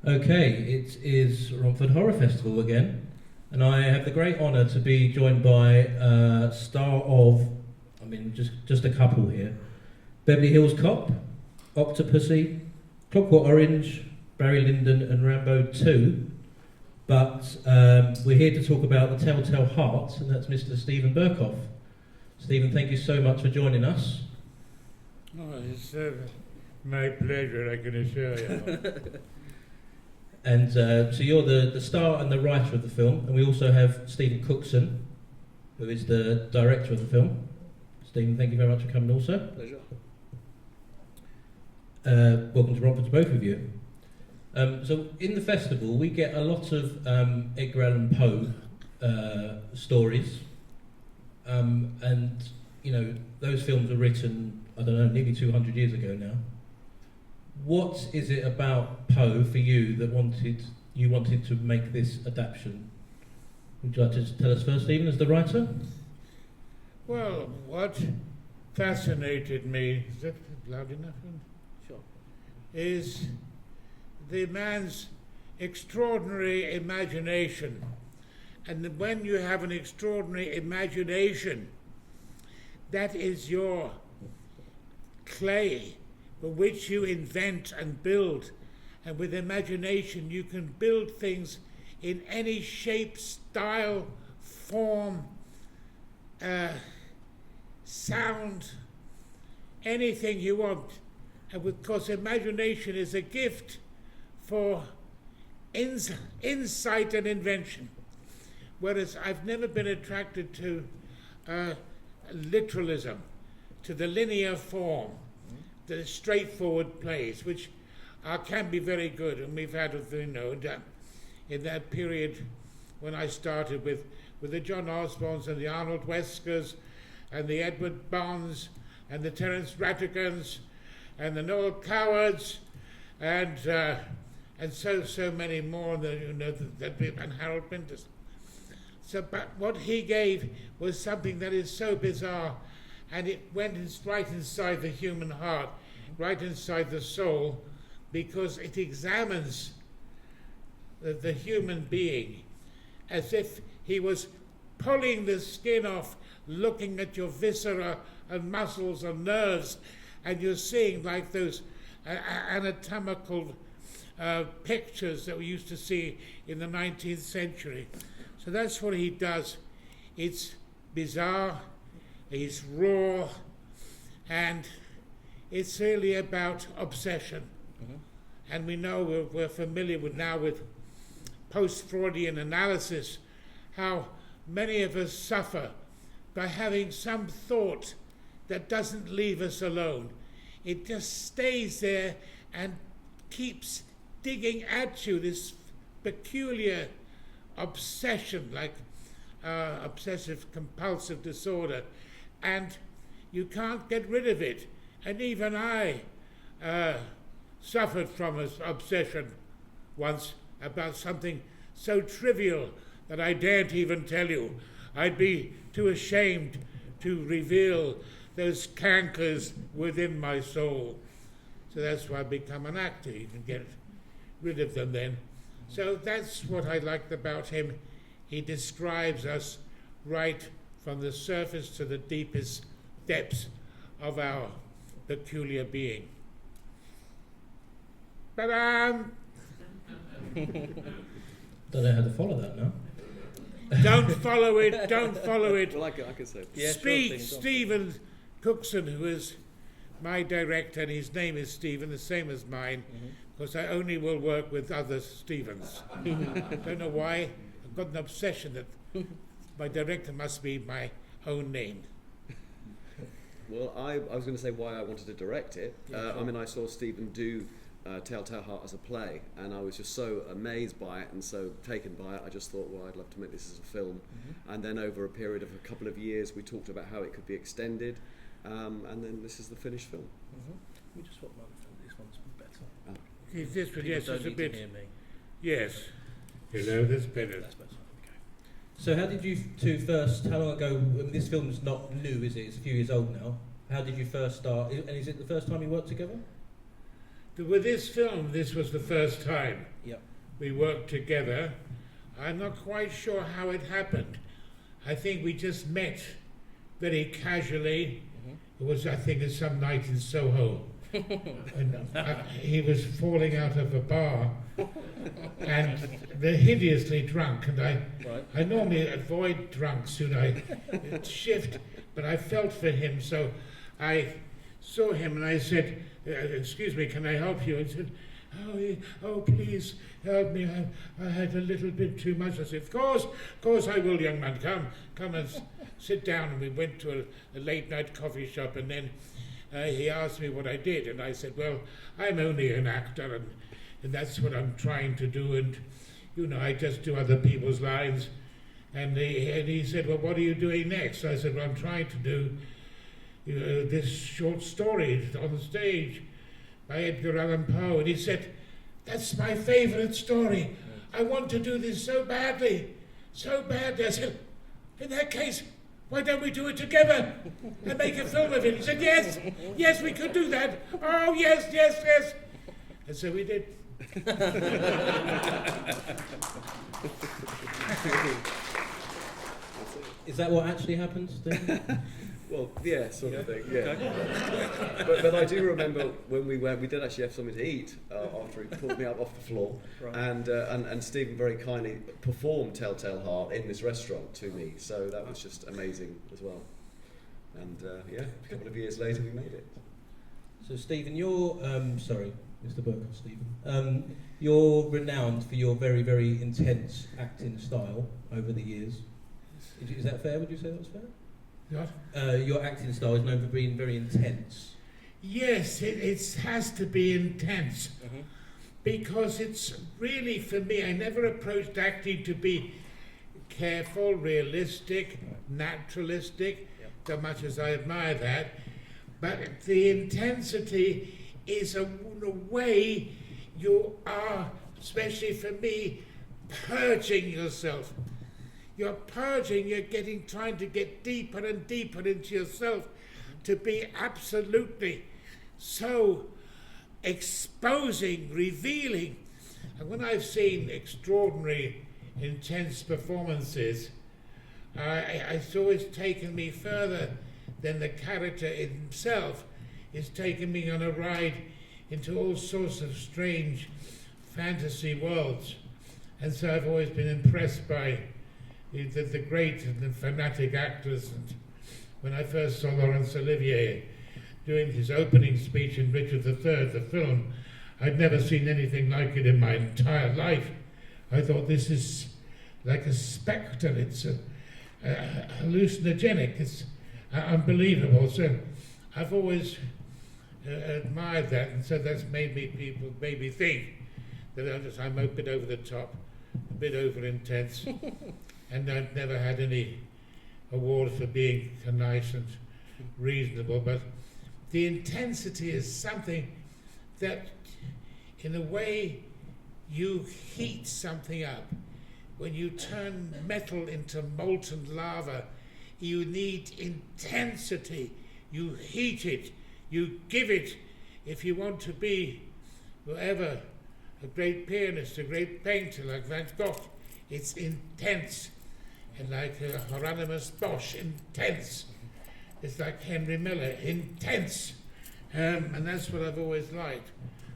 Okay, it is Romford Horror Festival again, and I have the great honour to be joined by a star of, just a couple here, Beverly Hills Cop, Octopussy, Clockwork Orange, Barry Lyndon and Rambo 2, but we're here to talk about The Telltale Heart, and that's Mr. Stephen Berkoff. Stephen, thank you so much for joining us. Oh, it's my pleasure, I can assure you. And so you're the star and the writer of the film, and we also have Stephen Cookson, who is the director of the film. Stephen, thank you very much for coming also. Pleasure. Welcome to Romford to both of you. So in the festival we get a lot of Edgar Allan Poe stories, and you know those films were written, I don't know, nearly 200 years ago now. What is it about Poe for you that you wanted to make this adaptation? Would you like to tell us first, Stephen, as the writer? Well, what fascinated me, is that loud enough? Sure. Is the man's extraordinary imagination. And when you have an extraordinary imagination, that is your clay for which you invent and build. And with imagination you can build things in any shape, style, form, sound, anything you want. And because imagination is a gift for insight and invention. Whereas I've never been attracted to literalism, to the linear form, the straightforward plays, which can be very good, and we've had, in that period when I started with the John Osbornes and the Arnold Weskers and the Edward Bonds and the Terence Rattigans and the Noel Cowards and so many more, and Harold Pinters. So, but what he gave was something that is so bizarre, and it went right inside the human heart, right inside the soul, because it examines the human being as if he was pulling the skin off, looking at your viscera and muscles and nerves, and you're seeing like those anatomical pictures that we used to see in the 19th century. So that's what he does. It's bizarre, it's raw, and it's really about obsession. Mm-hmm. And we know we're familiar with post-Freudian analysis, how many of us suffer by having some thought that doesn't leave us alone. It just stays there and keeps digging at you, this peculiar obsession, like obsessive compulsive disorder, and you can't get rid of it. And even I suffered from an obsession once about something so trivial that I daren't even tell you. I'd be too ashamed to reveal those cankers within my soul. So that's why I become an actor. You can get rid of them then. So that's what I liked about him. He describes us right from the surface to the deepest depths of our peculiar being. Ba-dam! Don't know how to follow that now. Don't follow it, don't follow it. Well, I can say. Yeah, Stephen Cookson, who is my director, and his name is Stephen, the same as mine, because I only will work with other Stephens. Don't know why. I've got an obsession that my director must be my own name. Well, I was going to say why I wanted to direct it. Yeah, sure. I saw Stephen do Telltale Heart as a play, and I was just so amazed by it and so taken by it. I just thought, well, I'd love to make this as a film. And then over a period of a couple of years, we talked about how it could be extended, and then this is the finished film. We just swap this one's better. This one, yes, Don't it's a need bit. to hear me. Yes. Hello, that's better. That's better. Okay. So how did you two first? How long ago? This film's not new, is it? It's a few years old now. How did you first start? And is it the first time you worked together? With this film, this was the first time Yep. we worked together. I'm not quite sure how it happened. I think we just met very casually. It was, I think, some night in Soho. And he was falling out of a bar and they're hideously drunk, and I normally avoid drunks who I shift, but I felt for him, so I saw him and I said, excuse me, can I help you? And he said, oh, please help me, I had a little bit too much. I said, of course I will, young man, come and sit down. And we went to a late night coffee shop, and then he asked me what I did, and I said, well, I'm only an actor, and that's what I'm trying to do, and, you know, I just do other people's lines. And he said, well, what are you doing next? I said, well, I'm trying to do this short story on stage by Edgar Allan Poe. And he said, that's my favourite story. I want to do this so badly. I said, in that case, why don't we do it together and make a film of it? He said, yes, we could do that. Oh, yes. And so we did. Is that what actually happened, Steve? Well, yeah, sort of thing, yeah. But I do remember when we did actually have something to eat after he pulled me up off the floor, right. And Stephen very kindly performed Telltale Heart in this restaurant to me, so that was just amazing as well. And a couple of years later we made it. So Stephen, you're, sorry, Mr. Berkoff, Stephen, you're renowned for your very, very intense acting style over the years. Is that fair? Would you say that was fair? What? Your acting style is known for being very intense. Yes, it has to be intense. Because it's really, for me, I never approached acting to be careful, realistic, naturalistic, so much as I admire that. But the intensity is a way you are, especially for me, purging yourself. You're purging, trying to get deeper and deeper into yourself to be absolutely so exposing, revealing. And when I've seen extraordinary, intense performances, it's always taken me further than the character himself. It's taken me on a ride into all sorts of strange fantasy worlds. And so I've always been impressed by the great and the fanatic actors. And when I first saw Laurence Olivier doing his opening speech in Richard III, the film, I'd never seen anything like it in my entire life. I thought, this is like a spectre. It's hallucinogenic. It's unbelievable. So I've always admired that, and so that's made me think that I'm a bit over the top, a bit over intense. And I've never had any award for being nice and reasonable, but the intensity is something that, in a way, you heat something up. When you turn metal into molten lava, you need intensity. You heat it, you give it. If you want to be whoever, a great pianist, a great painter like Van Gogh, it's intense. And like Hieronymus Bosch, intense. It's like Henry Miller, intense. And that's what I've always liked.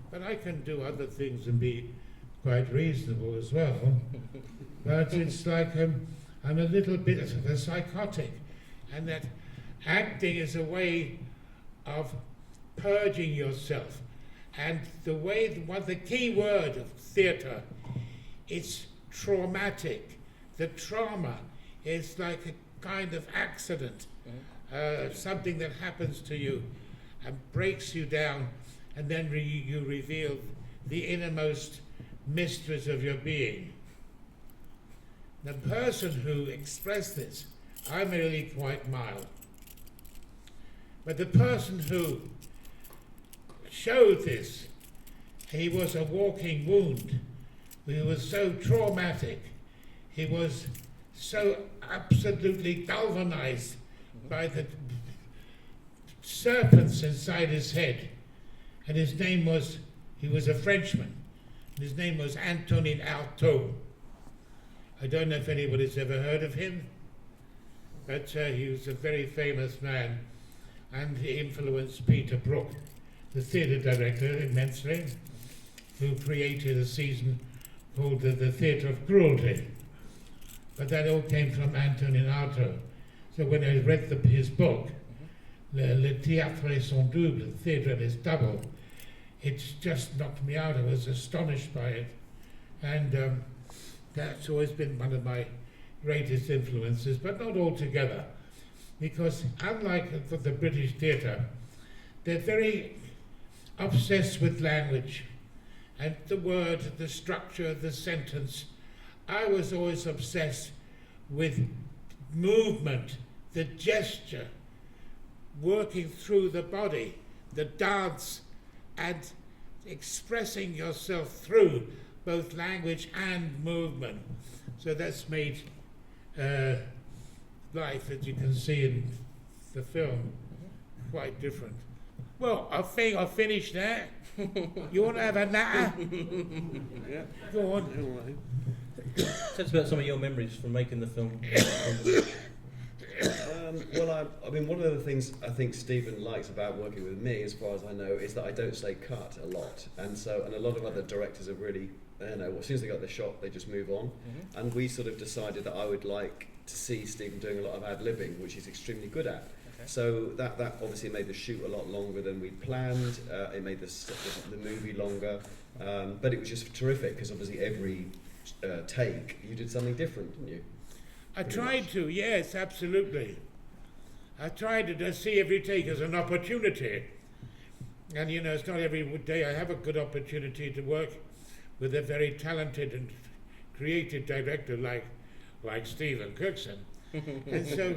But I can do other things and be quite reasonable as well. But it's like I'm a little bit of a psychotic. And that acting is a way of purging yourself. And the key word of theatre, it's traumatic. The trauma is like a kind of accident, something that happens to you and breaks you down, and then you reveal the innermost mysteries of your being. The person who expressed this, I'm really quite mild. But the person who showed this, he was a walking wound. He was so traumatic. He was so absolutely galvanized by the serpents inside his head. And his name was He was a Frenchman. His name was Antonin Artaud. I don't know if anybody's ever heard of him, but he was a very famous man, and he influenced Peter Brook, the theatre director, immensely, who created a season called the Theatre of Cruelty. But that all came from Antonin Artaud. So when I read his book, Le Théâtre et son double, the theatre and its double, it just knocked me out. I was astonished by it. And that's always been one of my greatest influences, but not altogether. Because unlike the British theatre, they're very obsessed with language and the word, the structure, the sentence. I was always obsessed with movement, the gesture, working through the body, the dance, and expressing yourself through both language and movement. So that's made life, as you can see in the film, quite different. Well, I think I've finished there. You want to have a natter? Yeah. Go on. Tell us about some of your memories from making the film. Well, I mean, one of the things I think Stephen likes about working with me, as far as I know, is that I don't say cut a lot, and a lot of other directors have really, as soon as they got the shot, they just move on. Mm-hmm. And we sort of decided that I would like to see Stephen doing a lot of ad-libbing, which he's extremely good at. Okay. So that obviously made the shoot a lot longer than we'd planned. It made the movie longer, but it was just terrific because obviously every take you did something different, didn't you? I tried to, yes, absolutely. I tried to see every take as an opportunity. And, you know, it's not every day I have a good opportunity to work with a very talented and creative director like Stephen Cookson. And so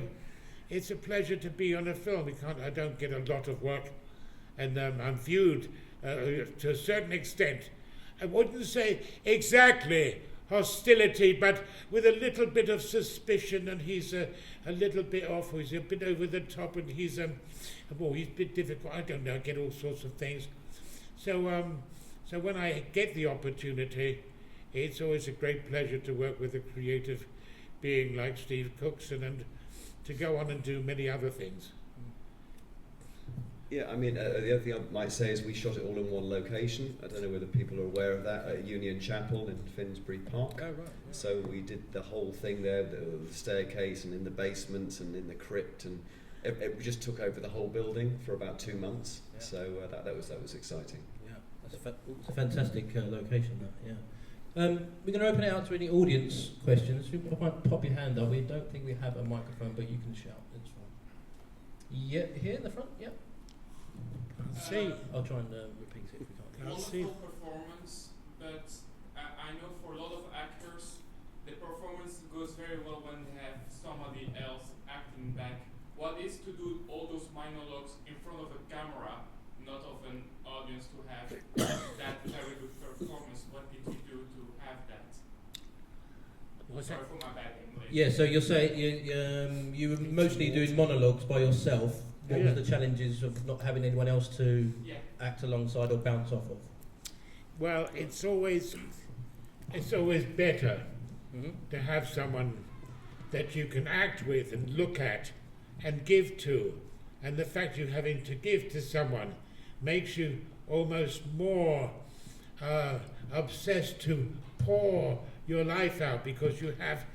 it's a pleasure to be on a film. I don't get a lot of work, and I'm viewed to a certain extent. I wouldn't say exactly hostility, but with a little bit of suspicion, and he's a little bit off, he's a bit over the top, and he's a bit difficult. I don't know, I get all sorts of things. So when I get the opportunity, it's always a great pleasure to work with a creative being like Steve Cookson and to go on and do many other things. Yeah, I mean, the other thing I might say is we shot it all in one location. I don't know whether people are aware of that, at Union Chapel in Finsbury Park. Oh, right. Yeah. So we did the whole thing there, the staircase and in the basements and in the crypt, and we just took over the whole building for about 2 months. Yeah. So that was exciting. Yeah, it's a fantastic location, that, yeah. We're going to open it out to any audience questions. You might pop your hand up. We don't think we have a microphone, but you can shout. It's fine. Yeah, here in the front, yeah. See, I'll try and repeat it if we can't. Wonderful performance, but I know for a lot of actors, the performance goes very well when they have somebody else acting back. What is to do all those monologues in front of a camera, not of an audience, to have that very good performance? What did you do to have that? Sorry for my bad English. Yeah, so you're saying you were mostly doing monologues by yourself. What Yeah. were the challenges of not having anyone else to Yeah. act alongside or bounce off of? well, it's always better Mm-hmm. to have someone that you can act with and look at and give to. And the fact you're having to give to someone makes you almost more obsessed to pour your life out because you have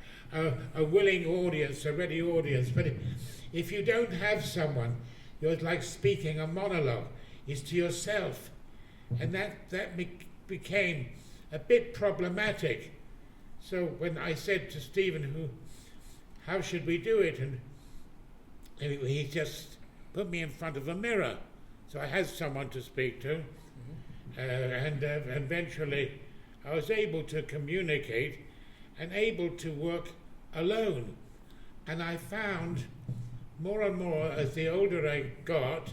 a willing audience, a ready audience. But if you don't have someone, you're like speaking a monologue. It's to yourself. And that became a bit problematic. So when I said to Stephen, how should we do it? And he just put me in front of a mirror. So I had someone to speak to. And eventually I was able to communicate and able to work alone. And I found more and more as the older I got,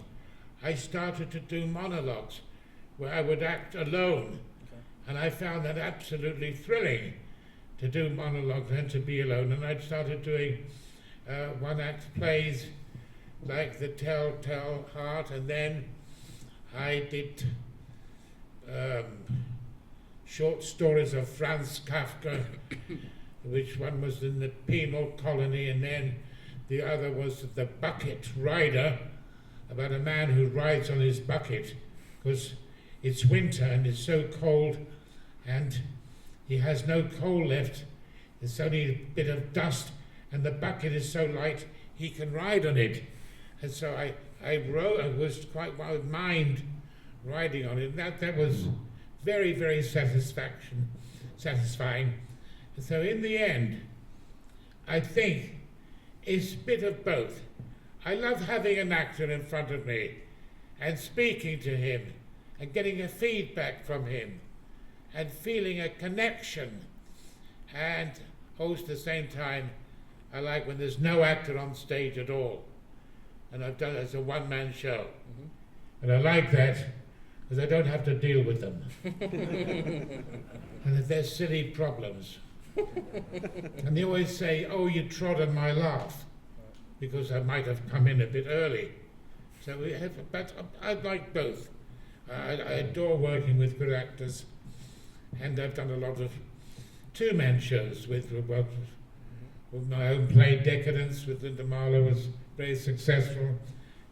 I started to do monologues where I would act alone. Okay. And I found that absolutely thrilling to do monologues and to be alone. And I started doing one-act plays like The Telltale Heart, and then I did short stories of Franz Kafka, which one was in the penal colony, and then the other was The Bucket Rider, about a man who rides on his bucket because it's winter and it's so cold and he has no coal left. There's only a bit of dust and the bucket is so light he can ride on it. And so I was quite would mind riding on it. That was very, very satisfying. And so in the end, I think it's a bit of both. I love having an actor in front of me and speaking to him and getting a feedback from him and feeling a connection. And also at the same time, I like when there's no actor on stage at all. And I've done it as a one-man show. And I like that because I don't have to deal with them. And if there's silly problems. And they always say, oh, you trod on my laugh, because I might have come in a bit early. So we have, but I like both. I adore working with good actors, and I've done a lot of two-man shows with my own play Decadence with Linda Marlowe was very successful.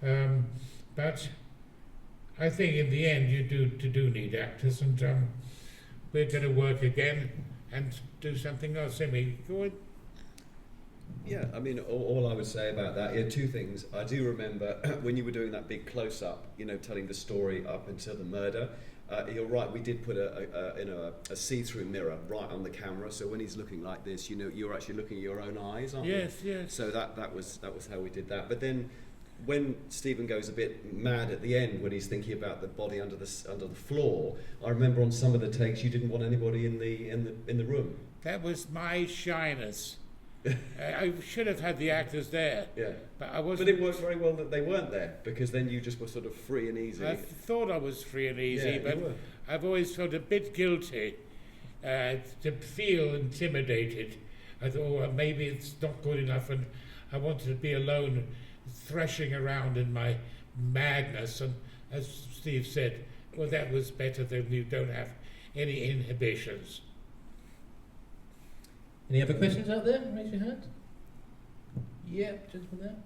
But I think in the end you do need actors, and we're going to work again and do something else. Emmy, go on. Yeah, I mean, all I would say about that, yeah, two things. I do remember when you were doing that big close-up, telling the story up until the murder. You're right, we did put a see-through mirror right on the camera, so when he's looking like this, you're actually looking at your own eyes, aren't you? Yes. So that was how we did that. But then when Stephen goes a bit mad at the end, when he's thinking about the body under the floor, I remember on some of the takes you didn't want anybody in the room. That was my shyness. I should have had the actors there. Yeah. But I wasn't. But it worked very well that they weren't there, because then you just were sort of free and easy. I thought I was free and easy, Yeah, but you were. I've always felt a bit guilty to feel intimidated. I thought, well, maybe it's not good enough, and I wanted to be alone, threshing around in my madness. And as Steve said, well, that was better than you don't have any inhibitions. Any other questions out there? Raise your hand. Yeah, gentleman there.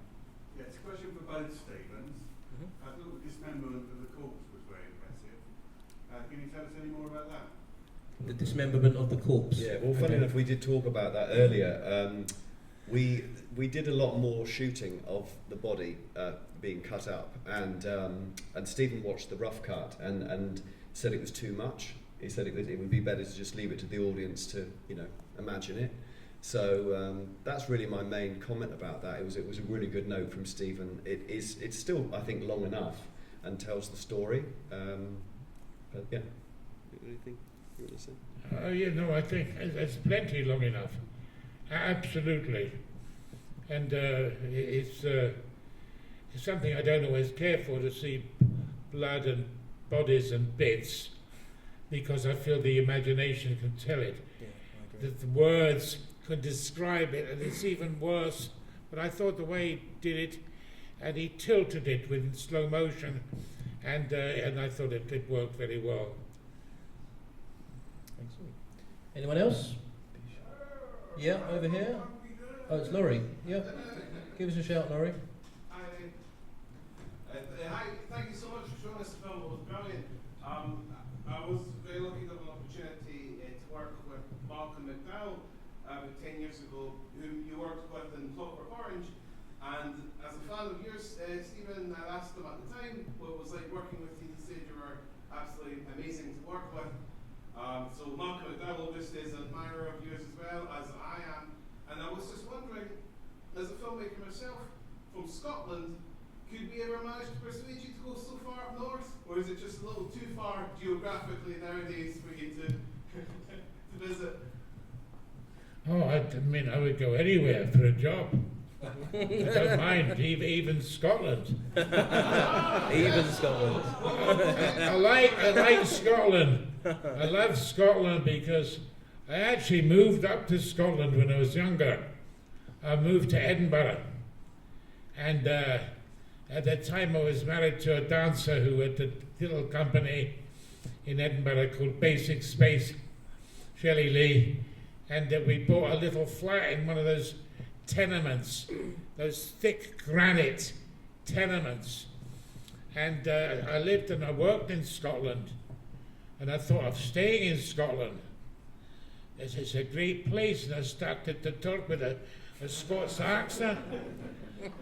Yeah, it's a question for both Stephens. I thought the dismemberment of the corpse was very impressive. Can you tell us any more about that? The dismemberment of the corpse. Yeah, well, funny enough, we did talk about that earlier. We did a lot more shooting of the body being cut up, and Stephen watched the rough cut and said it was too much. He said it would be better to just leave it to the audience to imagine it. So that's really my main comment about that. It was a really good note from Stephen. It's still, I think, long enough and tells the story. But yeah, anything you want to say? I think it's plenty long enough. Absolutely. And it's something I don't always care for, to see blood and bodies and bits, because I feel the imagination can tell it. Yeah, I agree. That the words could describe it, and it's even worse. But I thought the way he did it, and he tilted it with slow motion, and I thought it worked very well. Excellent. Anyone else? Yeah, over here. Oh, it's Laurie. Yeah. Give us a shout, Laurie. Hi, thank you so much for showing us the film. It was brilliant. I was very lucky to have an opportunity to work with Malcolm McDowell about 10 years ago, whom you worked with in Clockwork Orange. And as a fan of yours, Stephen, I asked him at the time what it was like working with you. He said you were absolutely amazing to work with. So Malcolm McDowell obviously is an admirer of yours as well as I am. And I was just wondering, as a filmmaker myself from Scotland, could we ever manage to persuade you to go so far up north? Or is it just a little too far geographically nowadays for you to visit? Oh, I would go anywhere for a job. I don't mind, even Scotland. Even Scotland. I like Scotland. I love Scotland because I actually moved up to Scotland when I was younger. I moved to Edinburgh, and at that time I was married to a dancer who had a little company in Edinburgh called Basic Space, Shelley Lee, and we bought a little flat in one of those tenements, those thick granite tenements. And I lived and I worked in Scotland, and I thought of staying in Scotland. It's a great place, and I started to talk with a Scots accent,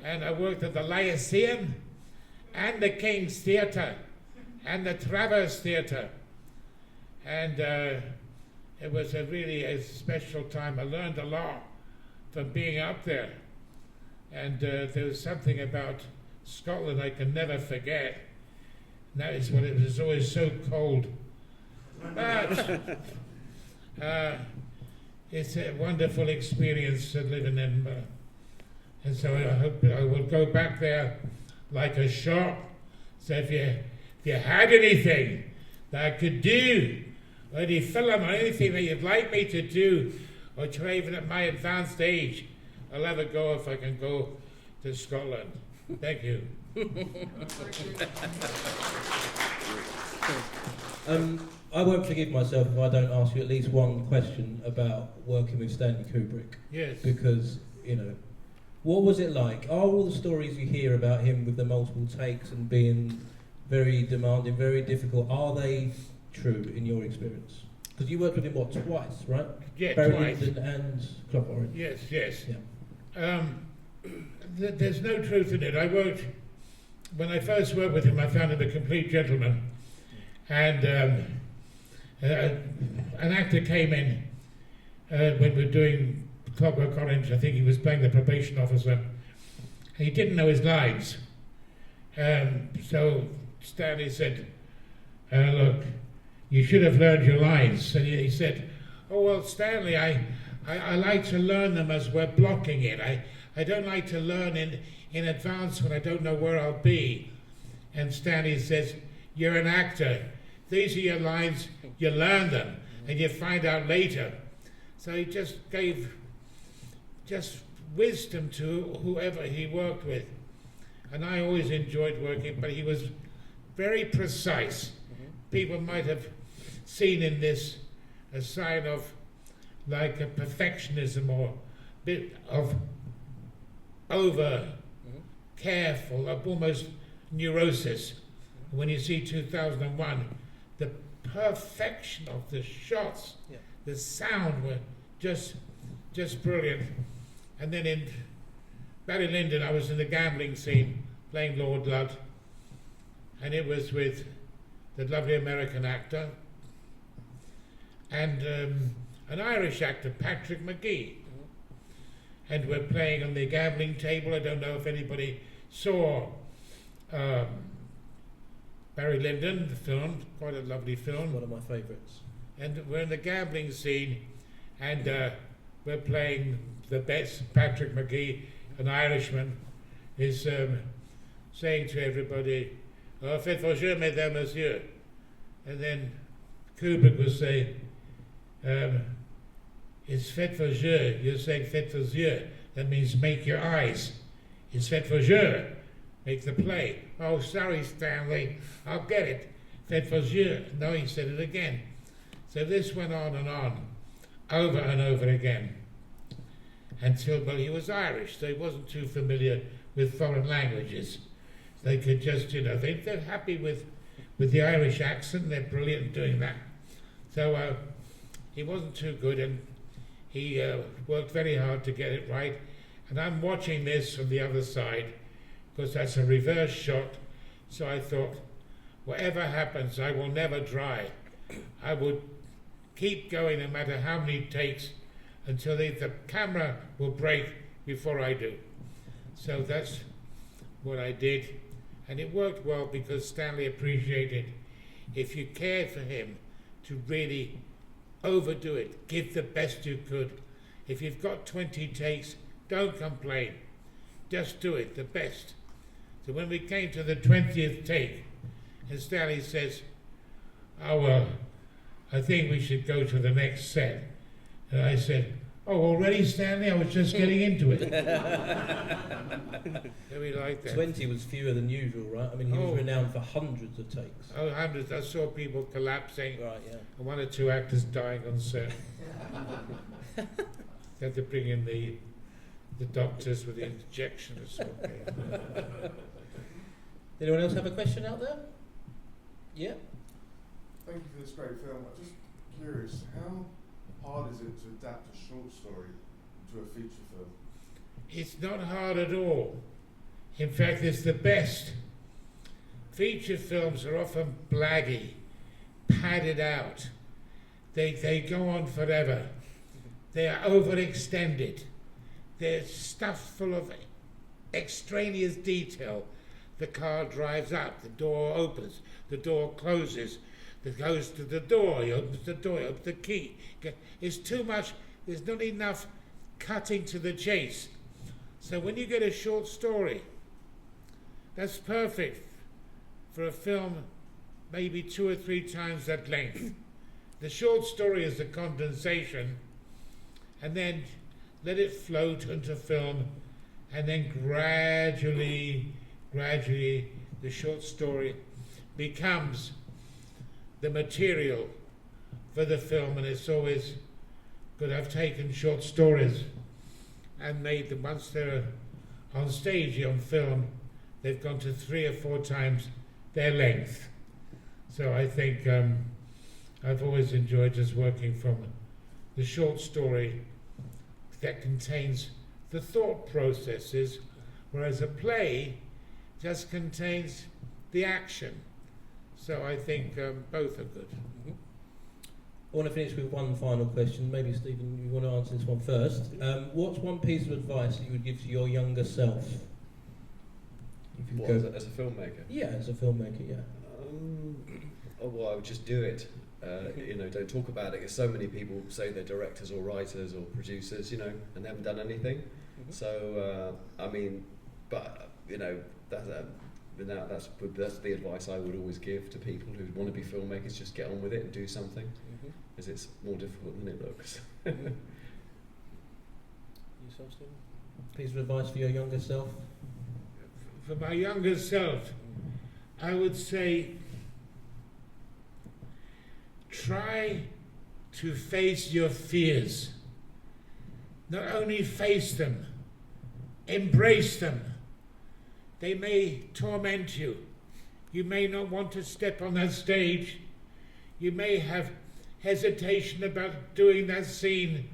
and I worked at the Lyceum, and the King's Theatre, and the Travers Theatre, and it was really a special time. I learned a lot from being up there, and there was something about Scotland I can never forget. And that is when it was always so cold. But it's a wonderful experience to live in Edinburgh. And so I hope I will go back there like a shot. So if you had anything that I could do, or any film or anything that you'd like me to do, or try even at my advanced age, I'll have a go if I can go to Scotland. Thank you. I won't forgive myself if I don't ask you at least one question about working with Stanley Kubrick. Yes. Because, what was it like? Are all the stories you hear about him with the multiple takes and being very demanding, very difficult, are they true in your experience? Because you worked with him, twice, right? Yeah, Barry twice. Lyndon and Clockwork Orange. Yes. Yeah. There's no truth in it. When I first worked with him, I found him a complete gentleman. And an actor came in when we were doing Clockwork Orange. I think he was playing the probation officer. And he didn't know his lines. So Stanley said, look, you should have learned your lines. And he said, oh, well, Stanley, I like to learn them as we're blocking it. I don't like to learn in advance when I don't know where I'll be. And Stanley says, you're an actor. These are your lines, you learn them, and you find out later. So he just gave wisdom to whoever he worked with. And I always enjoyed working, but he was very precise. People might have seen in this a sign of like a perfectionism or a bit of over careful, of almost neurosis. When you see 2001, the perfection of the shots, the sound were just brilliant. And then in Barry Lyndon, I was in the gambling scene playing Lord Ludd, and it was with the lovely American actor and an Irish actor, Patrick McGee. And we're playing on the gambling table. I don't know if anybody saw Barry Lyndon, the film, quite a lovely film. One of my favourites. And we're in the gambling scene, and we're playing the bets. Patrick McGee, an Irishman, is saying to everybody, oh, faites vos jeux, mesdames, messieurs. And then Kubrick will say, it's faites vos jeux. You're saying faites vos yeux. That means make your eyes. It's faites vos jeux. Make the play. Oh, sorry, Stanley. I'll get it. Faites vos yeux. No, he said it again. So this went on and on, over and over again, until, well, he was Irish, so he wasn't too familiar with foreign languages. They could just, they're happy with the Irish accent. They're brilliant at doing that. So he wasn't too good, and he worked very hard to get it right. And I'm watching this from the other side, because that's a reverse shot. So I thought, whatever happens, I will never try. I would keep going no matter how many takes until the camera will break before I do. So that's what I did. And it worked well because Stanley appreciated if you cared for him to really overdo it, give the best you could. If you've got 20 takes, don't complain. Just do it, the best. So when we came to the 20th take, and Stanley says, oh, well, I think we should go to the next set. And I said, Oh, already, Stanley? I was just getting into it. Very like that. 20 was fewer than usual, right? I mean, he Oh. was renowned for hundreds of takes. Oh, hundreds. I saw people collapsing. Right, yeah. And 1 or 2 actors dying on set. They had to bring in the doctors with the injections. Anyone else have a question out there? Yeah? Thank you for this great film. I'm just curious, how hard is it to adapt a short story to a feature film? It's not hard at all. In fact, it's the best. Feature films are often blaggy, padded out. They go on forever. They are overextended. They're stuffed full of extraneous detail. The car drives up, the door opens, the door closes, it goes to the door, he opens the door, he opens the key. It's too much, there's not enough cutting to the chase. So when you get a short story, that's perfect for a film maybe 2 or 3 times that length. The short story is the condensation, and then let it float into film, and then gradually the short story becomes the material for the film. And it's always good. I've taken short stories and made them, once they're on stage, on film, they've gone to 3 or 4 times their length. So I think I've always enjoyed just working from the short story that contains the thought processes, whereas a play just contains the action. So I think both are good. Mm-hmm. I want to finish with one final question. Maybe, Stephen, you want to answer this one first. What's one piece of advice that you would give to your younger self? If you What, go- as a filmmaker? Yeah, as a filmmaker, yeah. Oh, well, I would just do it. Don't talk about it. Because so many people say they're directors or writers or producers, and they haven't done anything. Mm-hmm. So, that's the advice I would always give to people who want to be filmmakers. Just get on with it and do something, because it's more difficult than it looks. Yourself, Stephen? Piece of advice for your younger self? For my younger self, I would say try to face your fears. Not only face them, embrace them. They may torment you. You may not want to step on that stage. You may have hesitation about doing that scene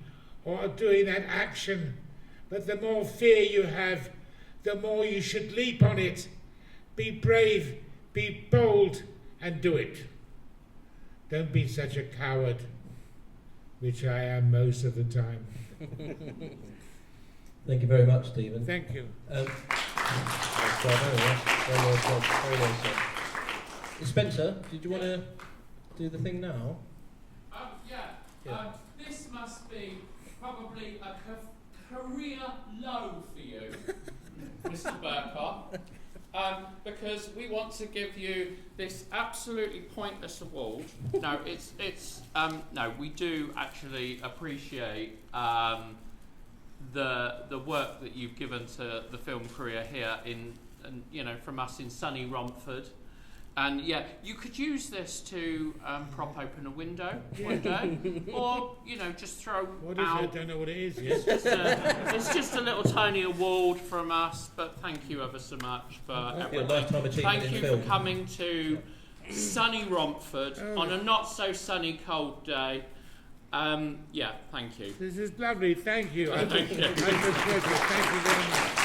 or doing that action. But the more fear you have, the more you should leap on it. Be brave, be bold, and do it. Don't be such a coward, which I am most of the time. Thank you very much, Stephen. Thank you. Very well said. Spencer, did you want to do the thing now? Yeah. This must be probably a career low for you, Mr. Berkoff, because we want to give you this absolutely pointless award. No, no, we do actually appreciate the work that you've given to the film career here from us in sunny Romford. And yeah, you could use this to prop open a window one day, or just throw What is out. it? I don't know what it is. It's just a little tiny award from us, but thank you ever so much for everything. Lifetime achievement Thank in you film. for coming to sunny Romford on a not so sunny cold day. Thank you. This is lovely. Thank you. Thank you. Thank you very much.